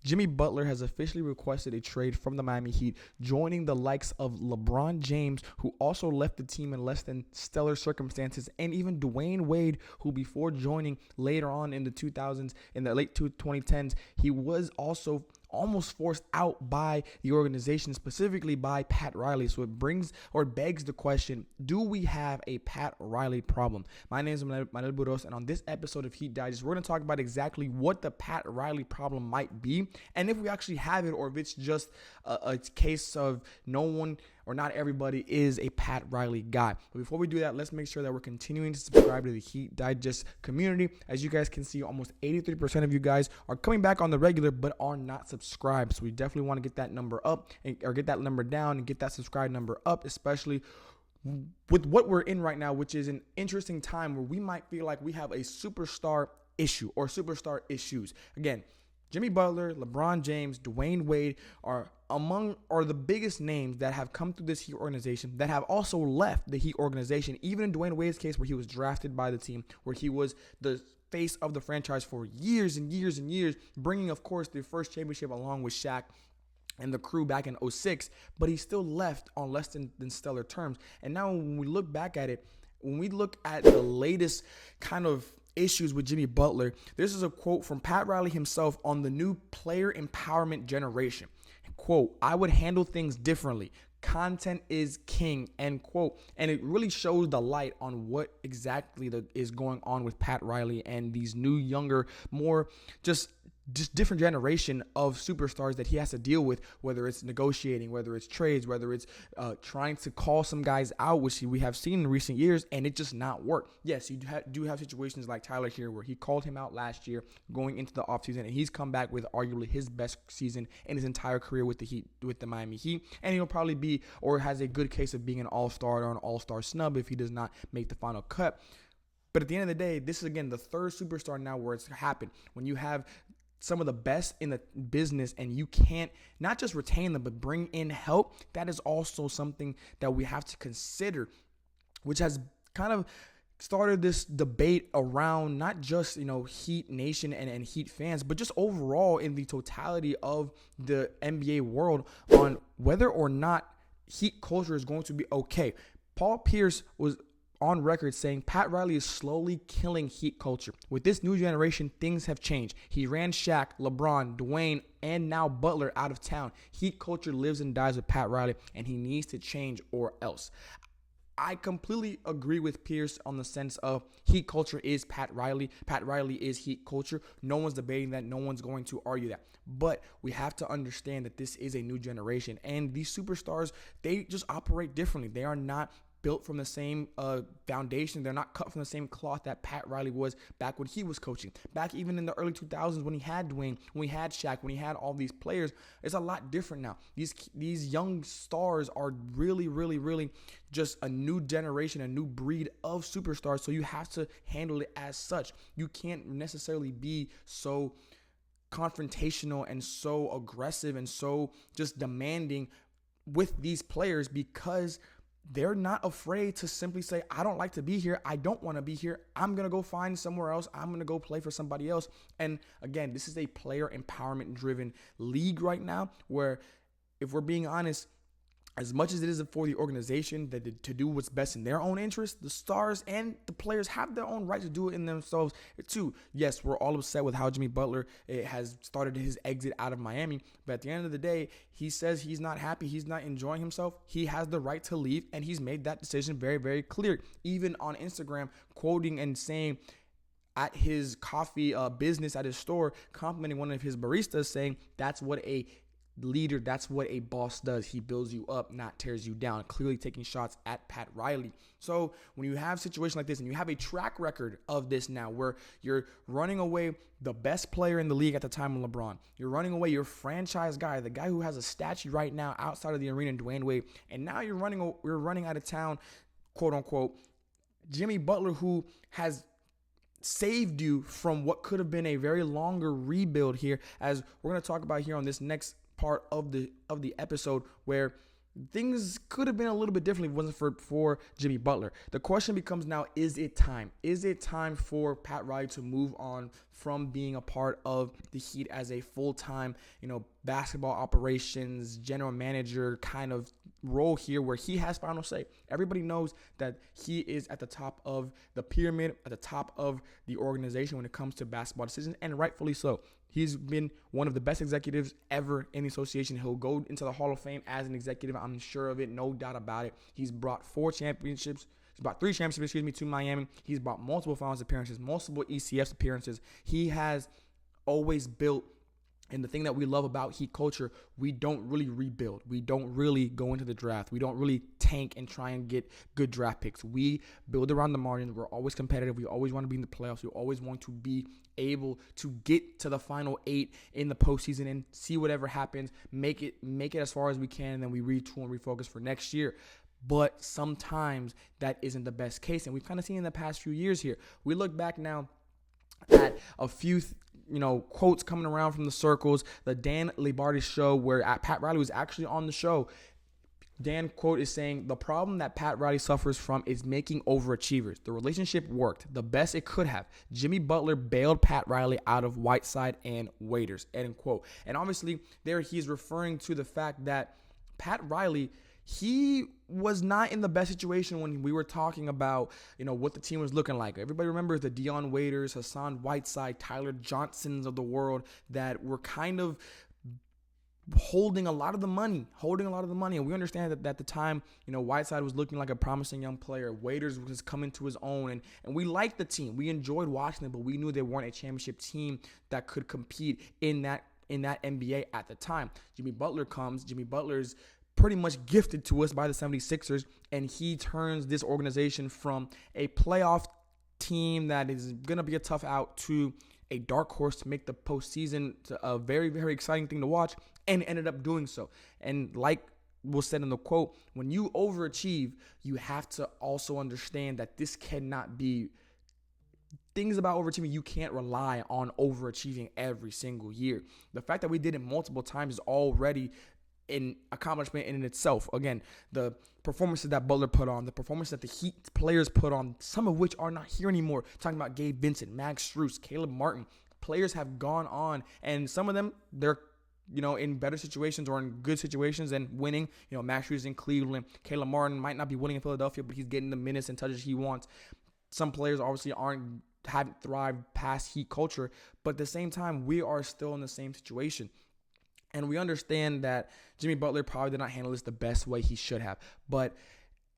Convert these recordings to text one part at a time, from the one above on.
Jimmy Butler has officially requested a trade from the Miami Heat, joining the likes of LeBron James, who also left the team in less than stellar circumstances, and even Dwayne Wade, who before joining later on in the 2000s, in the late 2010s, he was also almost forced out by the organization, specifically by Pat Riley. So it begs the question, do we have a Pat Riley problem? My name is Manuel Buroz, and on this episode of Heat Digest, we're going to talk about exactly what the Pat Riley problem might be, and if we actually have it, or if it's just a case of no one or not everybody is a Pat Riley guy. But before we do that, let's make sure that we're continuing to subscribe to the Heat Digest community. As you guys can see, almost 83% of you guys are coming back on the regular but are not subscribed. So we definitely want to get that number up, or get that number down, and get that subscribe number up, especially with what we're in right now, which is an interesting time where we might feel like we have a superstar issue or superstar issues. Again, Jimmy Butler, LeBron James, Dwayne Wade are the biggest names that have come through this Heat organization that have also left the Heat organization, even in Dwayne Wade's case, where he was drafted by the team, where he was the face of the franchise for years and years and years, bringing, of course, the first championship along with Shaq and the crew back in 2006, but he still left on less than stellar terms. And now when we look back at it, when we look at the latest kind of issues with Jimmy Butler, this is a quote from Pat Riley himself on the new player empowerment generation. Quote, "I would handle things differently. Content is king," end quote. And it really shows the light on what exactly is going on with Pat Riley and these new, younger, more just different generation of superstars that he has to deal with, whether it's negotiating, whether it's trades, whether it's trying to call some guys out, which we have seen in recent years, and it just not work. Yes, you do have situations like Tyler here where he called him out last year going into the offseason, and he's come back with arguably his best season in his entire career with the Miami Heat, and he'll probably be, or has a good case of being an all-star or an all-star snub if he does not make the final cut. But at the end of the day, this is, again, the third superstar now where it's happened. When you have some of the best in the business and you can't not just retain them but bring in help, that is also something that we have to consider, which has kind of started this debate around not just, Heat Nation and Heat fans, but just overall in the totality of the NBA world on whether or not Heat culture is going to be okay. Paul Pierce was on record saying Pat Riley is slowly killing Heat culture. With this new generation, things have changed. He ran Shaq, LeBron, Dwayne, and now Butler out of town. Heat culture lives and dies with Pat Riley, and he needs to change or else. I completely agree with Pierce on the sense of Heat culture is Pat Riley. Pat Riley is Heat culture. No one's debating that. No one's going to argue that. But we have to understand that this is a new generation, and these superstars, they just operate differently. They are not built from the same foundation. They're not cut from the same cloth that Pat Riley was back when he was coaching. Back even in the early 2000s when he had Dwayne, when he had Shaq, when he had all these players, it's a lot different now. These young stars are really, really, really just a new generation, a new breed of superstars. So you have to handle it as such. You can't necessarily be so confrontational and so aggressive and so just demanding with these players, because they're not afraid to simply say, I don't like to be here. I don't want to be here. I'm going to go find somewhere else. I'm going to go play for somebody else. And again, this is a player empowerment driven league right now where, if we're being honest, as much as it is for the organization to do what's best in their own interest, the stars and the players have their own right to do it in themselves too. Yes, we're all upset with how Jimmy Butler has started his exit out of Miami, but at the end of the day, he says he's not happy, he's not enjoying himself. He has the right to leave, and he's made that decision very, very clear. Even on Instagram, quoting and saying at his coffee business at his store, complimenting one of his baristas, saying that's what a leader, that's what a boss does. He builds you up, not tears you down. Clearly taking shots at Pat Riley. So when you have a situation like this and you have a track record of this now where you're running away the best player in the league at the time of LeBron, you're running away your franchise guy, the guy who has a statue right now outside of the arena, Dwayne Wade, and now you're running out of town, quote unquote, Jimmy Butler, who has saved you from what could have been a very longer rebuild here, as we're going to talk about here on this next part of the episode, where things could have been a little bit different if it wasn't for Jimmy Butler. The question becomes now, is it time? Is it time for Pat Riley to move on from being a part of the Heat as a full-time, basketball operations, general manager kind of role here where he has final say? Everybody knows that he is at the top of the pyramid, at the top of the organization when it comes to basketball decisions, and rightfully so. He's been one of the best executives ever in the association. He'll go into the Hall of Fame as an executive. I'm sure of it, no doubt about it. He's brought 3 championships to Miami. He's brought multiple finals appearances, multiple ECF appearances. He has always built. And the thing that we love about Heat culture, we don't really rebuild. We don't really go into the draft. We don't really tank and try and get good draft picks. We build around the margins. We're always competitive. We always want to be in the playoffs. We always want to be able to get to the final 8 in the postseason and see whatever happens, make it as far as we can, and then we retool and refocus for next year. But sometimes that isn't the best case, and we've kind of seen in the past few years here. We look back now at a few quotes coming around from the circles. The Dan Libardi show, where Pat Riley was actually on the show. Dan, quote, is saying, the problem that Pat Riley suffers from is making overachievers. The relationship worked the best it could have. Jimmy Butler bailed Pat Riley out of Whiteside and Waiters, end quote. And obviously there he's referring to the fact that Pat Riley, he was not in the best situation when we were talking about, what the team was looking like. Everybody remembers the Dion Waiters, Hassan Whiteside, Tyler Johnsons of the world that were kind of holding a lot of the money. And we understand that at the time, Whiteside was looking like a promising young player. Waiters was coming to his own. And we liked the team. We enjoyed watching them, but we knew they weren't a championship team that could compete in that NBA at the time. Jimmy Butler comes. Jimmy Butler's pretty much gifted to us by the 76ers, and he turns this organization from a playoff team that is going to be a tough out to a dark horse to make the postseason, a very, very exciting thing to watch, and ended up doing so. And like was said in the quote, when you overachieve, you have to also understand that this cannot be things about overachieving. You can't rely on overachieving every single year. The fact that we did it multiple times is already an accomplishment in itself. Again, the performances that Butler put on, the performances that the Heat players put on, some of which are not here anymore. Talking about Gabe Vincent, Max Strus, Caleb Martin. Players have gone on, and some of them, they're in better situations or in good situations and winning. Max Strus in Cleveland. Caleb Martin might not be winning in Philadelphia, but he's getting the minutes and touches he wants. Some players obviously haven't thrived past Heat culture, but at the same time, we are still in the same situation. And we understand that Jimmy Butler probably did not handle this the best way he should have. But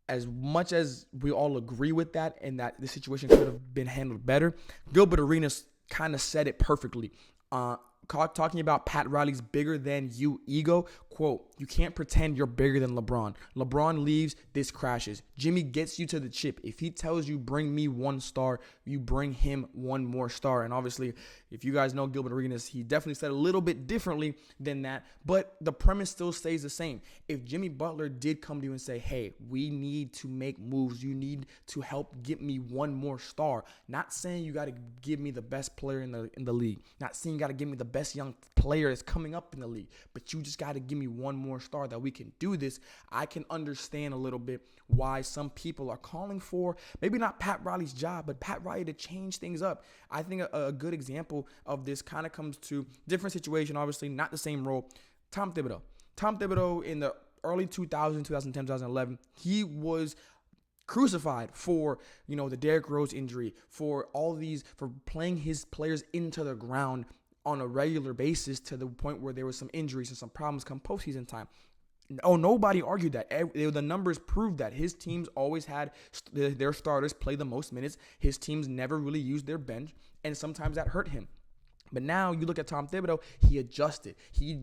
as much as we all agree with that and that the situation could have been handled better, Gilbert Arenas kind of said it perfectly. Talking about Pat Riley's bigger than you ego, quote, you can't pretend you're bigger than LeBron. LeBron leaves, this crashes. Jimmy gets you to the chip. If he tells you bring me 1 star, you bring him 1 more star. And obviously, if you guys know Gilbert Arenas, he definitely said a little bit differently than that, but the premise still stays the same. If Jimmy Butler did come to you and say, hey, we need to make moves, you need to help get me 1 more star, not saying you got to give me the best player in the league, not saying you got to give me the best young player that's coming up in the league, but you just got to give me 1 more star that we can do this. I can understand a little bit why some people are calling for maybe not Pat Riley's job, but Pat Riley to change things up. I think a good example of this kind of comes to different situation, obviously not the same role. Tom Thibodeau in the early 2010, 2011, he was crucified for, the Derrick Rose injury, for playing his players into the ground on a regular basis to the point where there was some injuries and some problems come postseason time. Oh, nobody argued that. The numbers proved that his teams always had their starters play the most minutes. His teams never really used their bench, and sometimes that hurt him. But now you look at Tom Thibodeau, he adjusted. He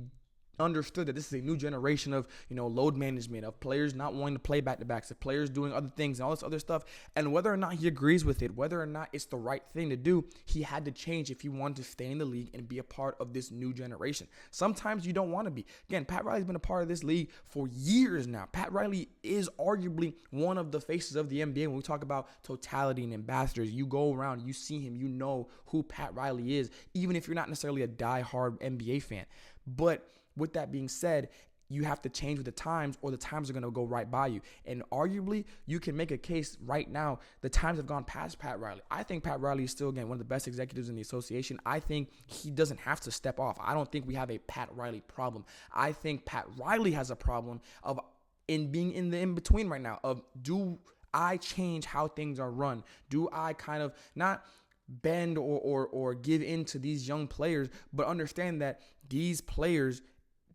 understood that this is a new generation of, load management, of players not wanting to play back-to-backs, of players doing other things and all this other stuff. And whether or not he agrees with it, whether or not it's the right thing to do, he had to change if he wanted to stay in the league and be a part of this new generation. Sometimes you don't want to be. Again, Pat Riley's been a part of this league for years now. Pat Riley is arguably one of the faces of the NBA. When we talk about totality and ambassadors, you go around, you see him, you know who Pat Riley is, even if you're not necessarily a die-hard NBA fan. But with that being said, you have to change with the times, or the times are going to go right by you. And arguably, you can make a case right now. The times have gone past Pat Riley. I think Pat Riley is still, again, one of the best executives in the association. I think he doesn't have to step off. I don't think we have a Pat Riley problem. I think Pat Riley has a problem of being in the in-between right now of, do I change how things are run? Do I kind of not bend or give in to these young players, but understand that these players,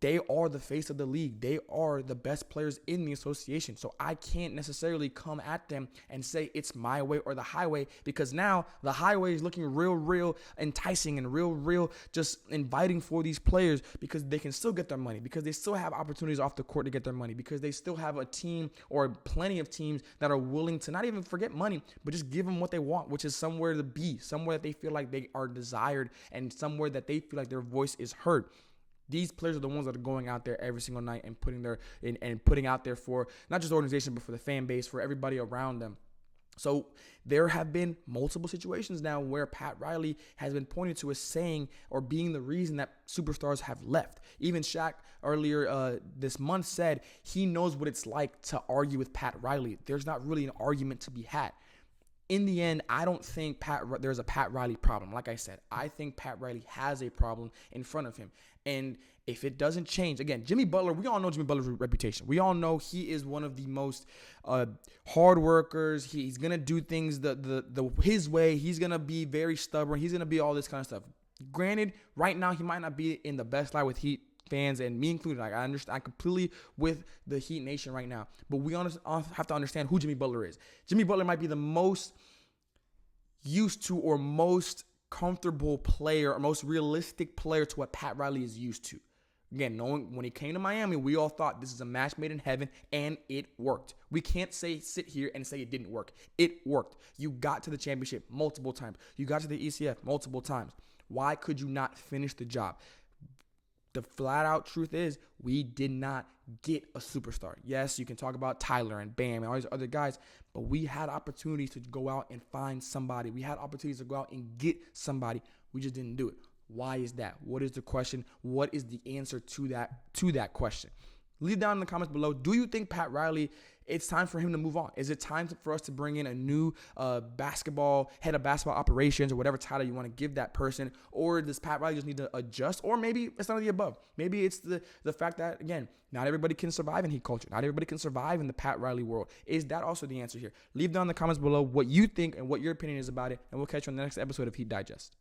they are the face of the league. They are the best players in the association. So I can't necessarily come at them and say it's my way or the highway, because now the highway is looking real enticing and real just inviting for these players, because they can still get their money, because they still have opportunities off the court to get their money, because they still have a team or plenty of teams that are willing to not even forget money, but just give them what they want, which is somewhere to be, somewhere that they feel like they are desired, and somewhere that they feel like their voice is heard. These players are the ones that are going out there every single night and putting out there for not just the organization, but for the fan base, for everybody around them. So there have been multiple situations now where Pat Riley has been pointed to as saying or being the reason that superstars have left. Even Shaq earlier this month said he knows what it's like to argue with Pat Riley. There's not really an argument to be had. In the end, I don't think there's a Pat Riley problem. Like I said, I think Pat Riley has a problem in front of him. And if it doesn't change, again, Jimmy Butler, we all know Jimmy Butler's reputation. We all know he is one of the most hard workers. He's going to do things his way. He's going to be very stubborn. He's going to be all this kind of stuff. Granted, right now, he might not be in the best light with Heat fans, and me included. Like, I understand completely with the Heat Nation right now, but we have to understand who Jimmy Butler is. Jimmy Butler might be the most used to or most comfortable player or most realistic player to what Pat Riley is used to. Again, knowing when he came to Miami, we all thought this is a match made in heaven, and it worked. We can't sit here and say it didn't work. It worked. You got to the championship multiple times. You got to the ECF multiple times. Why could you not finish the job? The flat out truth is we did not get a superstar. Yes, you can talk about Tyler and Bam and all these other guys, but we had opportunities to go out and find somebody. We had opportunities to go out and get somebody. We just didn't do it. Why is that? What is the question? What is the answer to that question? Leave down in the comments below. Do you think Pat Riley, it's time for him to move on? Is it time for us to bring in a new head of basketball operations, or whatever title you want to give that person? Or does Pat Riley just need to adjust? Or maybe it's none of the above. Maybe it's the fact that, again, not everybody can survive in Heat culture. Not everybody can survive in the Pat Riley world. Is that also the answer here? Leave down in the comments below what you think and what your opinion is about it, and we'll catch you on the next episode of Heat Digest.